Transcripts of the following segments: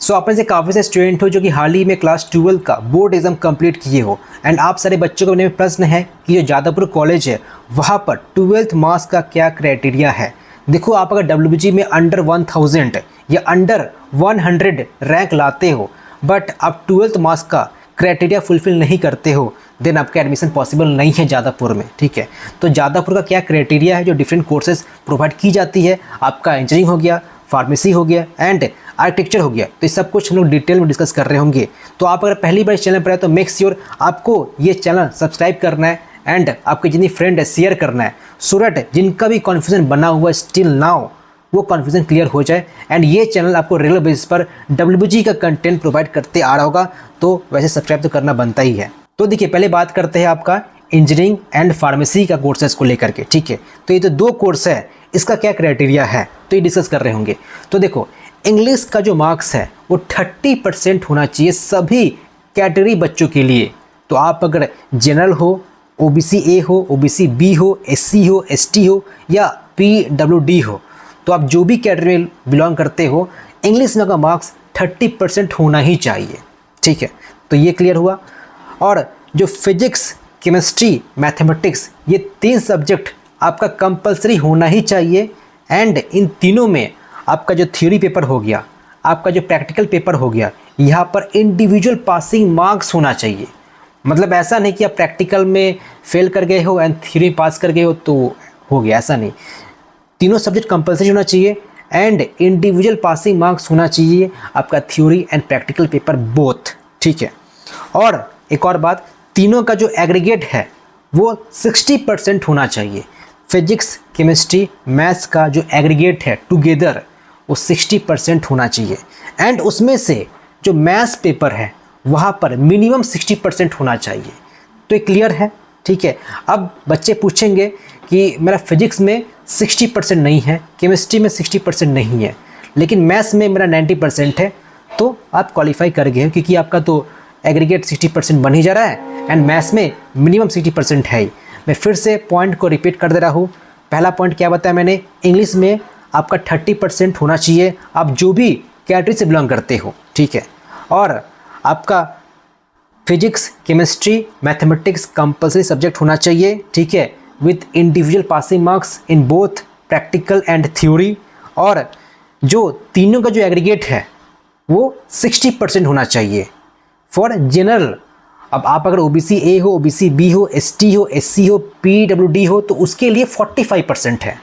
आप में से काफ़ी से स्टूडेंट हो जो कि हाल ही में क्लास 12 का बोर्ड एग्जाम कंप्लीट किए हो एंड आप सारे बच्चों को मेरे में प्रश्न है कि जो जादवपुर कॉलेज है वहाँ पर 12th मार्क्स का क्या क्राइटेरिया है। देखो, आप अगर WBG में अंडर 1000 या अंडर 100 रैंक लाते हो बट आप 12th मार्क्स का क्राइटेरिया फुलफिल नहीं करते हो, देन आपका एडमिशन पॉसिबल नहीं है जादवपुर में। ठीक है, तो जादवपुर का क्या क्राइटेरिया है, जो डिफरेंट कोर्सेज प्रोवाइड की जाती है, आपका इंजीनियरिंग हो गया, फार्मेसी हो गया एंड आर्किटेक्चर हो गया, तो ये सब कुछ हम लोग डिटेल में डिस्कस कर रहे होंगे। तो आप अगर पहली बार इस चैनल पर आए तो मेक श्योर आपको ये चैनल सब्सक्राइब करना है एंड आपके जितनी फ्रेंड है शेयर करना है, सो दैट जिनका भी कन्फ्यूजन बना हुआ है स्टिल नाउ वो कन्फ्यूजन क्लियर हो जाए। एंड ये चैनल आपको रेगुलर बेसिस पर WBG का कंटेंट प्रोवाइड करते आ रहा होगा, तो वैसे सब्सक्राइब तो करना बनता ही है। तो देखिए, पहले बात करते हैं आपका इंजीनियरिंग एंड फार्मेसी का कोर्सेज को लेकर के। ठीक है, तो ये तो दो कोर्स है, इसका क्या क्राइटेरिया है तो ये डिस्कस कर रहे होंगे। तो देखो, इंग्लिश का जो मार्क्स है वो 30% होना चाहिए सभी कैटेगरी बच्चों के लिए। तो आप अगर जनरल हो, OBC A हो, OBC B हो, SC हो, ST हो या PWD हो, तो आप जो भी कैटेगरी में बिलोंग करते हो, इंग्लिश में का मार्क्स 30% होना ही चाहिए। ठीक है, तो ये क्लियर हुआ। और जो फिजिक्स, केमिस्ट्री, मैथमेटिक्स, ये 3 सब्जेक्ट आपका कंपलसरी होना ही चाहिए। एंड इन तीनों में आपका जो थ्योरी पेपर हो गया, आपका जो प्रैक्टिकल पेपर हो गया, यहाँ पर इंडिविजुअल पासिंग मार्क्स होना चाहिए। मतलब ऐसा नहीं कि आप प्रैक्टिकल में फेल कर गए हो एंड थ्योरी पास कर गए हो तो हो गया, ऐसा नहीं। तीनों सब्जेक्ट कंपलसरी होना चाहिए एंड इंडिविजुअल पासिंग मार्क्स होना चाहिए आपका theory and practical paper both. ठीक है, और एक और बात, तीनों का जो एग्रीगेट है वो 60% होना चाहिए। फिजिक्स, केमिस्ट्री, मैथ्स का जो एग्रीगेट है टुगेदर वो 60% होना चाहिए। एंड उसमें से जो मैथ्स पेपर है वहाँ पर मिनिमम 60% होना चाहिए। तो ये क्लियर है। ठीक है, अब बच्चे पूछेंगे कि मेरा फिजिक्स में 60% नहीं है, केमिस्ट्री में 60% नहीं है, लेकिन मैथ्स में मेरा 90% है, तो आप क्वालिफाई कर गए हो क्योंकि आपका तो एग्रीगेट 60% बन ही जा रहा है एंड मैथ्स में मिनिमम 60% है ही। मैं फिर से पॉइंट को रिपीट कर दे रहा हूँ। पहला पॉइंट क्या बताया मैंने, इंग्लिश में आपका 30% होना चाहिए, आप जो भी कैटेगरी से बिलोंग करते हो। ठीक है, और आपका physics, chemistry, mathematics compulsory subject होना चाहिए। ठीक है, with individual passing marks in both practical and theory. और जो तीनों का जो एग्रीगेट है वो 60% होना चाहिए फॉर जनरल। अब आप अगर OBC A हो, OBC B हो, ST हो, SC हो, PWD हो तो उसके लिए 45% है।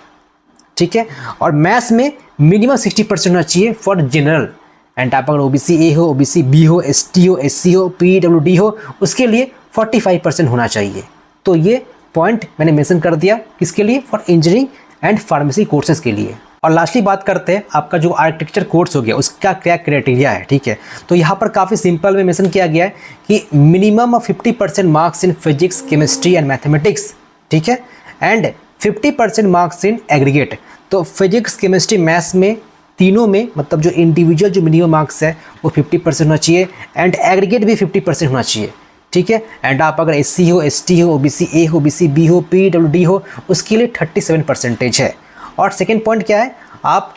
ठीक है, और मैथ्स में मिनिमम 60% होना चाहिए फॉर जनरल। एंड आप अगर OBC A हो, OBC B हो, ST हो, SC हो, PWD हो, उसके लिए 45% होना चाहिए। तो ये पॉइंट मैंने मेंशन कर दिया किसके लिए, for engineering and pharmacy courses के लिए। और लास्टली बात करते हैं आपका जो आर्किटेक्चर कोर्स हो गया उसका क्या क्राइटेरिया है। ठीक है, तो यहाँ पर काफ़ी सिंपल में मेंशन किया गया है कि minimum 50% marks in physics, chemistry and mathematics. ठीक है, एंड 50% मार्क्स इन एग्रीगेट। तो फिजिक्स, केमिस्ट्री, मैथ्स में तीनों में मतलब जो इंडिविजुअल जो मिनिमम मार्क्स है वो 50% होना चाहिए एंड एग्रीगेट भी 50% होना चाहिए। ठीक है, एंड आप अगर SC हो, ST हो, OBC A हो, OBC B हो, PWD हो, उसके लिए 37% है। और सेकेंड पॉइंट क्या है, आप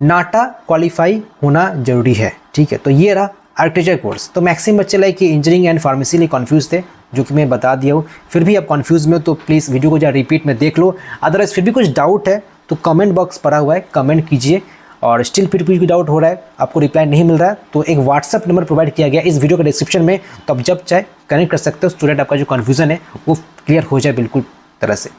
नाटा क्वालिफाई होना जरूरी है। ठीक है, तो ये रहा आर्किटेक्चर कोर्स। तो मैक्सिमम बच्चे लाइक कि इंजीनियरिंग एंड फार्मेसी लिए कन्फ्यूज थे, जो कि मैं बता दिया हूँ। फिर भी आप कन्फ्यूज में हो तो प्लीज़ वीडियो को जरा रिपीट में देख लो। अदरवाइज फिर भी कुछ डाउट है तो कमेंट बॉक्स पड़ा हुआ है, कमेंट कीजिए। और स्टिल फिर कुछ भी डाउट हो रहा है, आपको रिप्लाई नहीं मिल रहा है, तो एक व्हाट्सअप नंबर प्रोवाइड किया गया इस वीडियो के डिस्क्रिप्शन में, तो आप जब चाहे कनेक्ट कर सकते हो। स्टूडेंट आपका जो कन्फ्यूज़न है वो क्लियर हो जाए बिल्कुल तरह से।